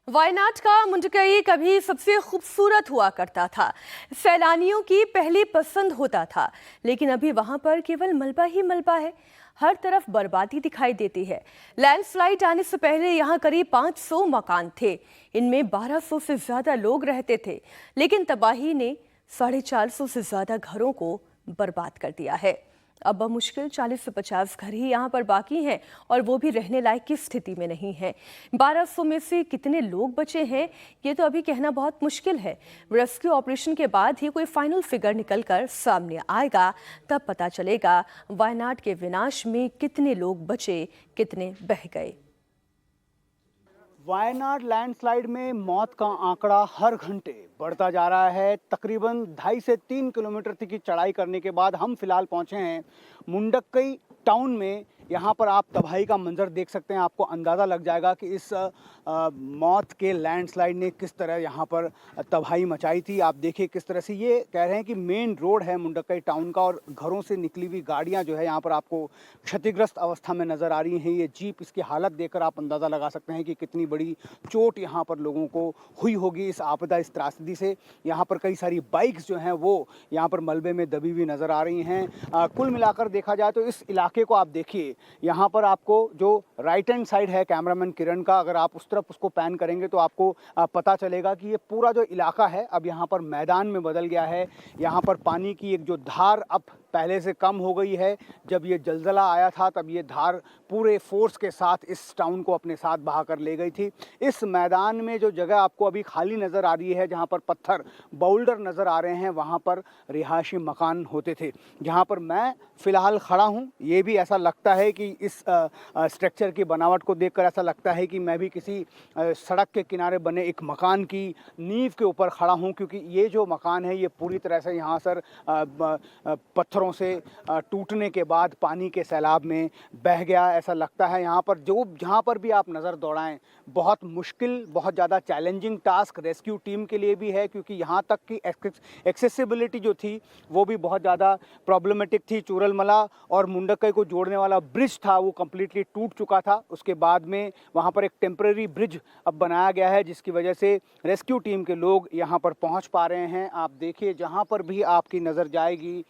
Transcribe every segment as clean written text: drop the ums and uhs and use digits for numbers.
वायनाड का मुंडकई कभी सबसे खूबसूरत हुआ करता था, सैलानियों की पहली पसंद होता था, लेकिन अभी वहां पर केवल मलबा ही मलबा है। हर तरफ बर्बादी दिखाई देती है। लैंडस्लाइड आने से पहले यहाँ करीब 500 मकान थे, इनमें 1200 से ज्यादा लोग रहते थे, लेकिन तबाही ने 450 से ज्यादा घरों को बर्बाद कर दिया है। अब मुश्किल 40 से 50 घर ही यहाँ पर बाकी हैं और वो भी रहने लायक की स्थिति में नहीं है। 1200 में से कितने लोग बचे हैं ये तो अभी कहना बहुत मुश्किल है। रेस्क्यू ऑपरेशन के बाद ही कोई फाइनल फिगर निकलकर सामने आएगा, तब पता चलेगा वायनाड के विनाश में कितने लोग बचे, कितने बह गए। वायनाड लैंडस्लाइड में मौत का आंकड़ा हर घंटे बढ़ता जा रहा है। तकरीबन 2.5 से 3 किलोमीटर तक की चढ़ाई करने के बाद हम फिलहाल पहुंचे हैं मुंडकई टाउन में। यहाँ पर आप तबाही का मंजर देख सकते हैं। आपको अंदाज़ा लग जाएगा कि इस मौत के लैंडस्लाइड ने किस तरह यहाँ पर तबाही मचाई थी। आप देखिए किस तरह से ये कह रहे हैं कि मेन रोड है मुंडकई टाउन का और घरों से निकली हुई गाड़ियाँ जो है यहाँ पर आपको क्षतिग्रस्त अवस्था में नज़र आ रही हैं। ये जीप, इसकी हालत देखकर आप अंदाज़ा लगा सकते हैं कि कितनी बड़ी चोट यहाँ पर लोगों को हुई होगी इस आपदा, इस त्रासदी से। यहाँ पर कई सारी बाइक्स जो हैं वो यहाँ पर मलबे में दबी हुई नज़र आ रही हैं। कुल मिलाकर देखा जाए तो इस इलाके को आप देखिए, यहाँ पर आपको जो राइट हैंड साइड है कैमरामैन किरण का, अगर आप उस तरफ उसको पैन करेंगे तो आपको पता चलेगा कि ये पूरा जो इलाका है अब यहाँ पर मैदान में बदल गया है। यहाँ पर पानी की एक जो धार अब पहले से कम हो गई है। जब ये जलजला आया था तब ये धार पूरे फोर्स के साथ इस टाउन को अपने साथ बहा कर ले गई थी। इस मैदान में जो जगह आपको अभी खाली नज़र आ रही है, जहाँ पर पत्थर बाउल्डर नज़र आ रहे हैं, वहाँ पर रिहायशी मकान होते थे। जहाँ पर मैं फ़िलहाल खड़ा हूँ, ये भी ऐसा लगता है कि इस स्ट्रक्चर की बनावट को देखकर ऐसा लगता है कि मैं भी किसी सड़क के किनारे बने एक मकान की नींव के ऊपर खड़ा हूँ, क्योंकि ये जो मकान है ये पूरी तरह से यहाँ सर पत्थरों से टूटने के बाद पानी के सैलाब में बह गया। ऐसा लगता है यहाँ पर जहाँ पर भी आप नज़र दौड़ाएं, बहुत मुश्किल, बहुत ज़्यादा चैलेंजिंग टास्क रेस्क्यू टीम के लिए भी है, क्योंकि यहाँ तक की एक्सेसिबिलिटी जो थी वो भी बहुत ज़्यादा प्रॉब्लमेटिक थी। चूरलमला और मुंडकई को जोड़ने वाला ब्रिज था वो कम्प्लीटली टूट चुका था। उसके बाद में वहाँ पर एक टेम्परेरी ब्रिज अब बनाया गया है, जिसकी वजह से रेस्क्यू टीम के लोग यहाँ पर पहुँच पा रहे हैं। आप देखिए, जहाँ पर भी आपकी नज़र जाएगी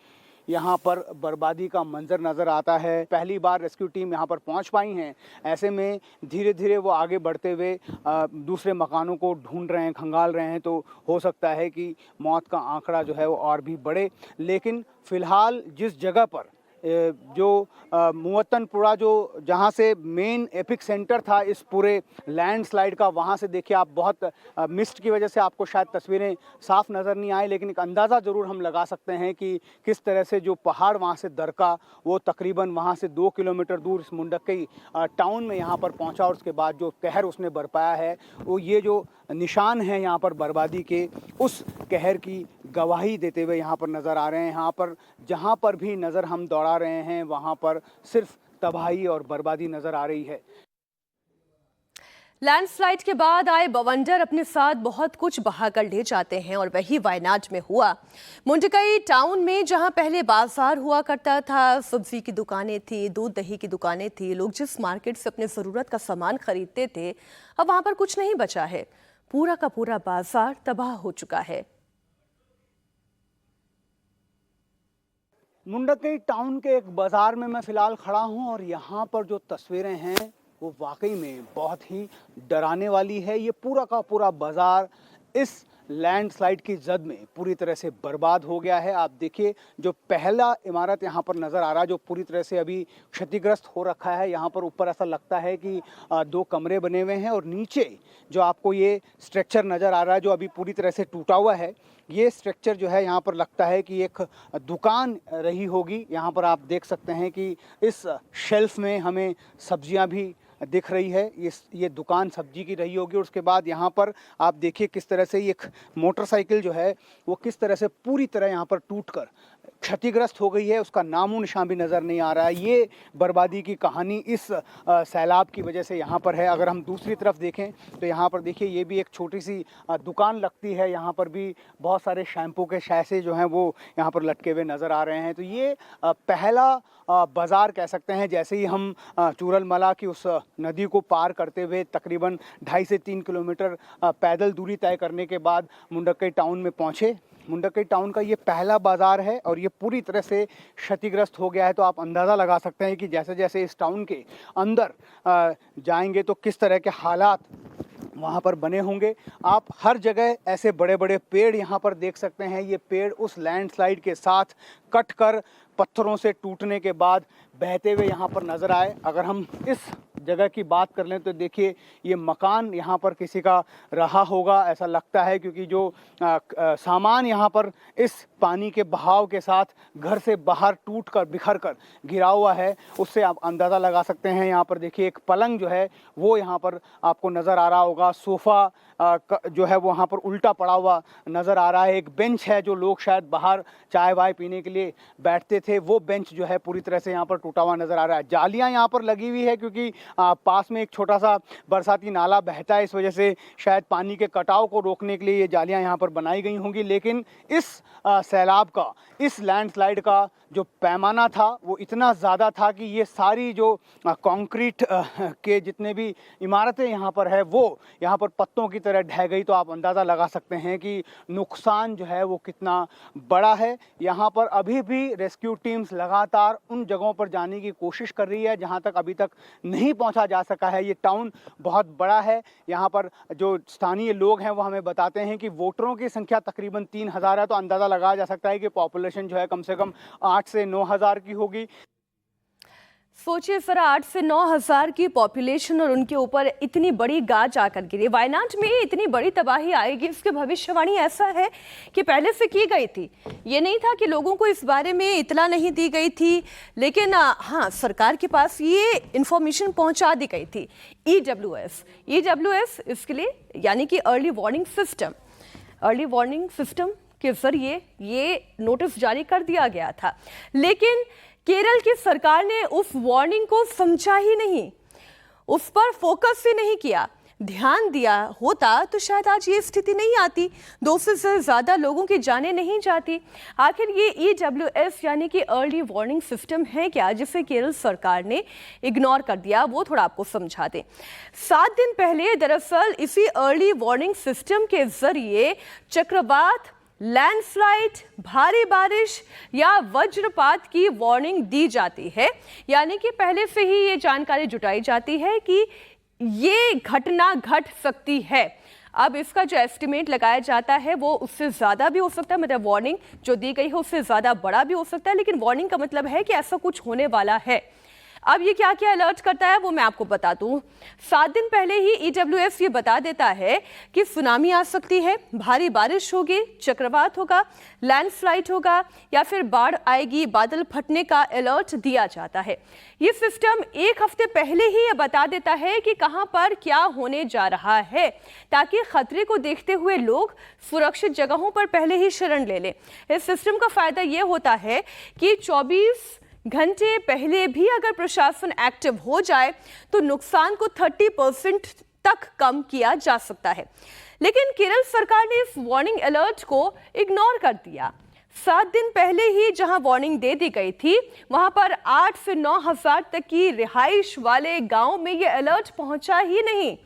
यहाँ पर बर्बादी का मंजर नज़र आता है। पहली बार रेस्क्यू टीम यहाँ पर पहुँच पाई हैं, ऐसे में धीरे धीरे वो आगे बढ़ते हुए दूसरे मकानों को ढूंढ रहे हैं, खंगाल रहे हैं। तो हो सकता है कि मौत का आंकड़ा जो है वो और भी बढ़े। लेकिन फ़िलहाल जिस जगह पर जो मुवत्तनपुरा, जो जहाँ से मेन एपिक सेंटर था इस पूरे लैंडस्लाइड का, वहाँ से देखिए आप, बहुत मिस्ट की वजह से आपको शायद तस्वीरें साफ नज़र नहीं आए, लेकिन एक अंदाज़ा ज़रूर हम लगा सकते हैं कि किस तरह से जो पहाड़ वहाँ से दरका, वो तकरीबन वहाँ से 2 किलोमीटर दूर इस मुंडकई टाउन में यहाँ पर पहुँचा और उसके बाद जो कहर उसने बरपाया है, वो ये जो निशान है यहाँ पर बर्बादी के, उस कहर की गवाही देते हुए यहाँ पर नज़र आ रहे हैं। यहाँ पर जहाँ पर भी नज़र हम दौड़ा रहे हैं वहाँ पर सिर्फ तबाही और बर्बादी नज़र आ रही है। लैंडस्लाइड के बाद आए बवंडर अपने साथ बहुत कुछ बहाकर ले जाते हैं और वही वायनाड में हुआ। मुंडकई टाउन में जहां पहले बाजार हुआ करता था, सब्जी की दुकानें थी, दूध दही की दुकानें थी, लोग जिस मार्केट से अपने जरूरत का सामान खरीदते थे, अब वहां पर कुछ नहीं बचा है। पूरा का पूरा बाजार तबाह हो चुका है। मुंडकई टाउन के एक बाज़ार में मैं फ़िलहाल खड़ा हूं और यहाँ पर जो तस्वीरें हैं वो वाकई में बहुत ही डराने वाली है। ये पूरा का पूरा बाज़ार इस लैंडस्लाइड की जद में पूरी तरह से बर्बाद हो गया है। आप देखिए, जो पहला इमारत यहाँ पर नज़र आ रहा है जो पूरी तरह से अभी क्षतिग्रस्त हो रखा है, यहाँ पर ऊपर ऐसा लगता है कि 2 कमरे बने हुए हैं और नीचे जो आपको ये स्ट्रक्चर नज़र आ रहा है जो अभी पूरी तरह से टूटा हुआ है, ये स्ट्रक्चर जो है यहाँ पर लगता है कि एक दुकान रही होगी। यहाँ पर आप देख सकते हैं कि इस शेल्फ में हमें सब्जियाँ भी दिख रही है। ये दुकान सब्जी की रही होगी। और उसके बाद यहाँ पर आप देखिए किस तरह से एक मोटरसाइकिल जो है वो किस तरह से पूरी तरह यहाँ पर टूटकर क्षतिग्रस्त हो गई है, उसका नामो निशान भी नज़र नहीं आ रहा है। ये बर्बादी की कहानी इस सैलाब की वजह से यहाँ पर है। अगर हम दूसरी तरफ देखें तो यहाँ पर देखिए ये भी एक छोटी सी दुकान लगती है। यहाँ पर भी बहुत सारे शैम्पू के शैसे जो हैं वो यहाँ पर लटके हुए नज़र आ रहे हैं। तो ये पहला बाज़ार कह सकते हैं। जैसे ही हम चूरलमला की उस नदी को पार करते हुए तकरीबन 2.5 से 3 किलोमीटर पैदल दूरी तय करने के बाद मुंडकई टाउन में पहुँचे। मुंडकई टाउन का ये पहला बाज़ार है और ये पूरी तरह से क्षतिग्रस्त हो गया है। तो आप अंदाज़ा लगा सकते हैं कि जैसे जैसे इस टाउन के अंदर जाएंगे तो किस तरह के हालात वहाँ पर बने होंगे। आप हर जगह ऐसे बड़े बड़े पेड़ यहाँ पर देख सकते हैं। ये पेड़ उस लैंडस्लाइड के साथ कट कर पत्थरों से टूटने के बाद बहते हुए यहाँ पर नज़र आए। अगर हम इस जगह की बात कर लें तो देखिए ये मकान यहाँ पर किसी का रहा होगा ऐसा लगता है, क्योंकि जो सामान यहाँ पर इस पानी के बहाव के साथ घर से बाहर टूट कर बिखर कर गिरा हुआ है, उससे आप अंदाज़ा लगा सकते हैं। यहाँ पर देखिए एक पलंग जो है वो यहाँ पर आपको नज़र आ रहा होगा। सोफ़ा जो है वो वहाँ पर उल्टा पड़ा हुआ नज़र आ रहा है। एक बेंच है जो लोग शायद बाहर चाय वाय पीने के लिए बैठते थे, वो बेंच जो है पूरी तरह से यहाँ पर टूटा हुआ नज़र आ रहा है। जालियाँ यहाँ पर लगी हुई है क्योंकि पास में एक छोटा सा बरसाती नाला बहता है, इस वजह से शायद पानी के कटाव को रोकने के लिए ये जालियाँ यहाँ पर बनाई गई होंगी। लेकिन इस सैलाब का, इस लैंडस्लाइड का जो पैमाना था वो इतना ज़्यादा था कि ये सारी जो कंक्रीट के जितने भी इमारतें यहाँ पर है वो यहाँ पर पत्तों की तरह ढह गई। तो आप अंदाज़ा लगा सकते हैं कि नुकसान जो है वो कितना बड़ा है। यहाँ पर अभी भी रेस्क्यू टीम्स लगातार उन जगहों पर जाने की कोशिश कर रही है जहाँ तक अभी तक नहीं पहुँचा जा सका है। ये टाउन बहुत बड़ा है। यहाँ पर जो स्थानीय लोग हैं वो हमें बताते हैं कि वोटरों की संख्या तकरीबन 3,000 है। तो अंदाज़ा लगाया जा सकता है कि पॉपुलेशन जो है कम से कम 8 से 9,000 की होगी। सोचिए सर, 8 से 9,000 की पॉपुलेशन और उनके ऊपर इतनी बड़ी गाज आकर गिरी। वायनाड में इतनी बड़ी तबाही आएगी इसकी भविष्यवाणी ऐसा है कि पहले से की गई थी। ये नहीं था कि लोगों को इस बारे में इतला नहीं दी गई थी, लेकिन हाँ, सरकार के पास ये इंफॉर्मेशन पहुंचा दी गई थी। EWS इसके लिए यानी कि अर्ली वार्निंग सिस्टम के जरिए ये नोटिस जारी कर दिया गया था। लेकिन केरल की सरकार ने उस वार्निंग को समझा ही नहीं, उस पर फोकस ही नहीं किया। ध्यान दिया होता तो शायद आज ये स्थिति नहीं आती, 200 से ज़्यादा लोगों की जानें नहीं जाती। आखिर ये EWS यानी कि अर्ली वार्निंग सिस्टम है क्या, जिसे केरल सरकार ने इग्नोर कर दिया, वो थोड़ा आपको समझा दें। 7 दिन पहले दरअसल इसी अर्ली वार्निंग सिस्टम के जरिए चक्रवात, लैंडस्लाइड, भारी बारिश या वज्रपात की वार्निंग दी जाती है। यानी कि पहले से ही ये जानकारी जुटाई जाती है कि ये घटना घट सकती है। अब इसका जो एस्टिमेट लगाया जाता है वो उससे ज़्यादा भी हो सकता है, मतलब वार्निंग जो दी गई है उससे ज़्यादा बड़ा भी हो सकता है, लेकिन वार्निंग का मतलब है कि ऐसा कुछ होने वाला है। अब ये क्या क्या अलर्ट करता है वो मैं आपको बता दूं। 7 दिन पहले ही EWS ये बता देता है कि सुनामी आ सकती है, भारी बारिश होगी, चक्रवात होगा, लैंडस्लाइड होगा या फिर बाढ़ आएगी, बादल फटने का अलर्ट दिया जाता है। ये सिस्टम 1 हफ्ते पहले ही ये बता देता है कि कहां पर क्या होने जा रहा है, ताकि खतरे को देखते हुए लोग सुरक्षित जगहों पर पहले ही शरण ले लें। इस सिस्टम का फायदा ये होता है कि 24 घंटे पहले भी अगर प्रशासन एक्टिव हो जाए तो नुकसान को 30% तक कम किया जा सकता है। लेकिन केरल सरकार ने इस वार्निंग अलर्ट को इग्नोर कर दिया। 7 दिन पहले ही जहां वार्निंग दे दी गई थी वहां पर 8 से 9,000 तक की रिहाइश वाले गांव में यह अलर्ट पहुंचा ही नहीं।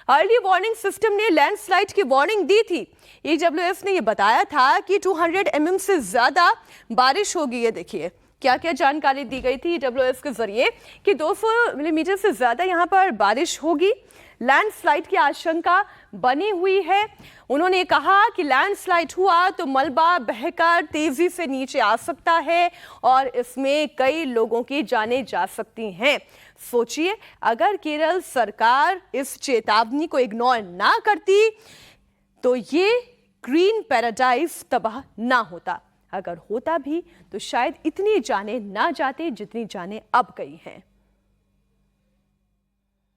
अर्ली वार्निंग सिस्टम ने लैंडस्लाइड की वार्निंग दी थी। EWS ने यह बताया था कि 200 mm से ज्यादा बारिश होगी। ये देखिए क्या क्या जानकारी दी गई थी EWS के जरिए कि 200 मिलीमीटर से ज्यादा यहाँ पर बारिश होगी, लैंडस्लाइड की आशंका बनी हुई है। उन्होंने कहा कि लैंडस्लाइड हुआ तो मलबा बहकर तेजी से नीचे आ सकता है और इसमें कई लोगों की जानें जा सकती हैं। सोचिए, अगर केरल सरकार इस चेतावनी को इग्नोर ना करती तो ये ग्रीन पैराडाइज तबाह ना होता। अगर होता भी तो शायद इतनी जानें ना जाती जितनी जानें अब गई हैं।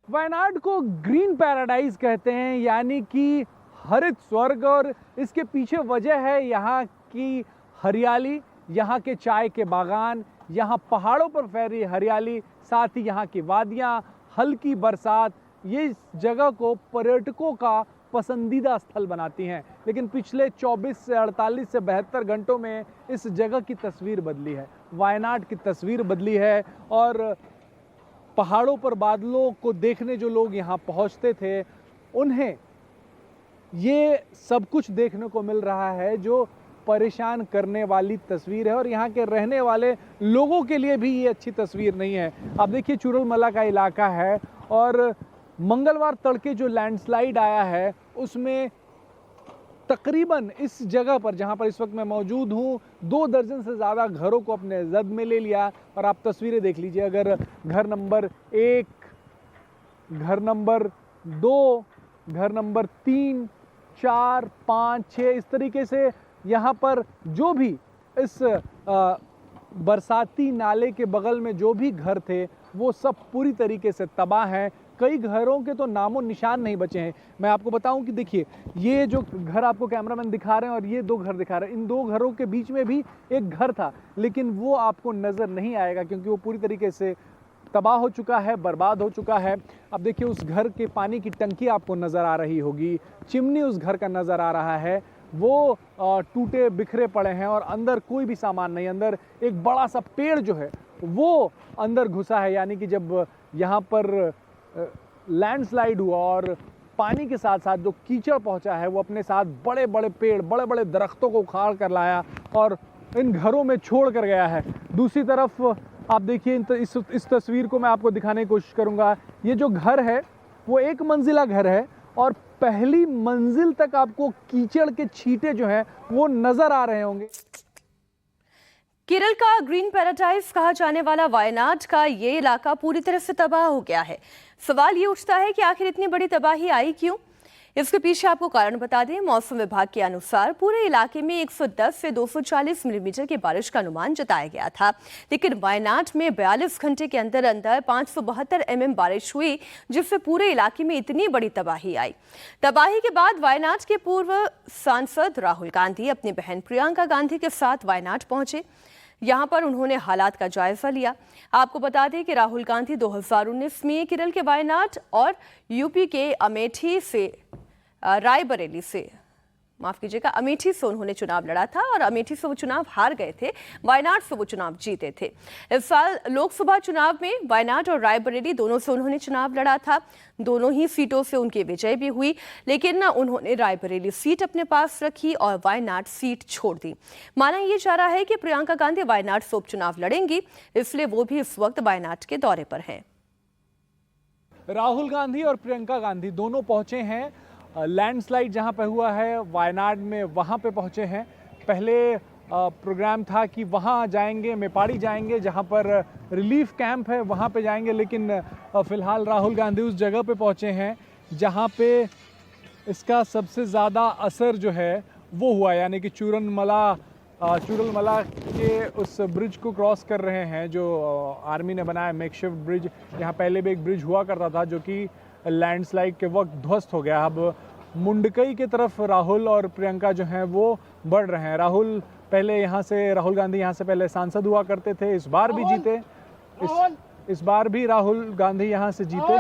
वायनाड को ग्रीन पैराडाइज कहते हैं, यानी कि हरित स्वर्ग, और इसके पीछे वजह है यहाँ की हरियाली, यहाँ के चाय के बागान, यहाँ पहाड़ों पर फैली हरियाली, साथ ही यहाँ की वादियाँ, हल्की बरसात, ये इस जगह को पर्यटकों का पसंदीदा स्थल बनाती हैं। लेकिन पिछले 24 से 48 से 72 घंटों में इस जगह की तस्वीर बदली है, वायनाड की तस्वीर बदली है। और पहाड़ों पर बादलों को देखने जो लोग यहाँ पहुँचते थे, उन्हें ये सब कुछ देखने को मिल रहा है जो परेशान करने वाली तस्वीर है। और यहाँ के रहने वाले लोगों के लिए भी ये अच्छी तस्वीर नहीं है। आप देखिए, चूरलमला का इलाका है और मंगलवार तड़के जो लैंडस्लाइड आया है उसमें तकरीबन इस जगह पर जहाँ पर इस वक्त मैं मौजूद हूँ 2 दर्जन से ज़्यादा घरों को अपने जद में ले लिया। और आप तस्वीरें देख लीजिए, अगर घर नंबर 1, घर नंबर 2, घर नंबर 3, 4, 5, 6 इस तरीके से यहाँ पर जो भी इस बरसाती नाले के बगल में जो भी घर थे वो सब पूरी तरीके से तबाह हैं। कई घरों के तो नामो निशान नहीं बचे हैं। मैं आपको बताऊं कि देखिए, ये जो घर आपको कैमरामैन दिखा रहे हैं और ये 2 घर दिखा रहे हैं, इन 2 घरों के बीच में भी एक घर था, लेकिन वो आपको नज़र नहीं आएगा क्योंकि वो पूरी तरीके से तबाह हो चुका है, बर्बाद हो चुका है। अब देखिए, उस घर के पानी की टंकी आपको नज़र आ रही होगी, चिमनी उस घर का नज़र आ रहा है, वो टूटे बिखरे पड़े हैं और अंदर कोई भी सामान नहीं। अंदर एक बड़ा सा पेड़ जो है वो अंदर घुसा है, यानी कि जब यहाँ पर लैंडस्लाइड हुआ और पानी के साथ साथ जो कीचड़ पहुंचा है वो अपने साथ बड़े बड़े पेड़, बड़े बड़े दरख्तों को उखाड़ कर लाया और इन घरों में छोड़ कर गया है। दूसरी तरफ आप देखिए, इस तस्वीर को मैं आपको दिखाने की कोशिश करूंगा। ये जो घर है वो 1 मंजिला घर है और पहली मंजिल तक आपको कीचड़ के छींटे जो हैं वो नजर आ रहे होंगे। केरल का ग्रीन पैराडाइज कहा जाने वाला वायनाड का ये इलाका पूरी तरह से तबाह हो गया है। सवाल ये उठता है कि आखिर इतनी बड़ी तबाही आई क्यों? इसके पीछे आपको कारण बता दें। मौसम विभाग के अनुसार पूरे इलाके में 110 से 240 मिलीमीटर की बारिश का अनुमान जताया गया था, लेकिन वायनाड में 42 घंटे के अंदर अंदर 572 mm बारिश हुई, जिससे पूरे इलाके में इतनी बड़ी तबाही आई। तबाही के बाद वायनाड के पूर्व सांसद राहुल गांधी अपनी बहन प्रियंका गांधी के साथ वायनाड पहुंचे। यहां पर उन्होंने हालात का जायजा लिया। आपको बता दें कि राहुल गांधी 2019 में केरल के वायनाड और यूपी के अमेठी से रायबरेली से अमेठी से उन्होंने चुनाव लड़ा था और अमेठी से वो चुनाव हार गए थे, वायनाड से वो चुनाव जीते थे। इस साल लोकसभा चुनाव में वायनाड और रायबरेली दोनों से उन्होंने चुनाव लड़ा था। दोनों ही सीटों से उनकी विजय भी हुई, लेकिन उन्होंने रायबरेली सीट अपने पास रखी और वायनाड सीट छोड़ दी। माना यह जा रहा है कि प्रियंका गांधी वायनाड से उपचुनाव लड़ेंगी, इसलिए वो भी इस वक्त वायनाड के दौरे पर हैं। राहुल गांधी और प्रियंका गांधी दोनों पहुंचे हैं लैंडस्लाइड जहां पे हुआ है वायनाड में, वहां पे पहुंचे हैं। पहले प्रोग्राम था कि वहां जाएंगे, मेपाड़ी जाएंगे जहां पर रिलीफ कैंप है, वहां पे जाएंगे, लेकिन फ़िलहाल राहुल गांधी उस जगह पे पहुंचे हैं जहां पे इसका सबसे ज़्यादा असर जो है वो हुआ, यानी कि चूरलमला के उस ब्रिज को क्रॉस कर रहे हैं जो आर्मी ने बनाया, मेकशिफ्ट ब्रिज। यहाँ पहले भी एक ब्रिज हुआ करता था जो कि लैंडस्लाइड के वक्त ध्वस्त हो गया। अब मुंडकई की तरफ राहुल और प्रियंका जो हैं वो बढ़ रहे हैं। राहुल गांधी यहाँ से पहले सांसद हुआ करते थे, इस बार भी जीते, इस बार भी राहुल गांधी यहाँ से जीते।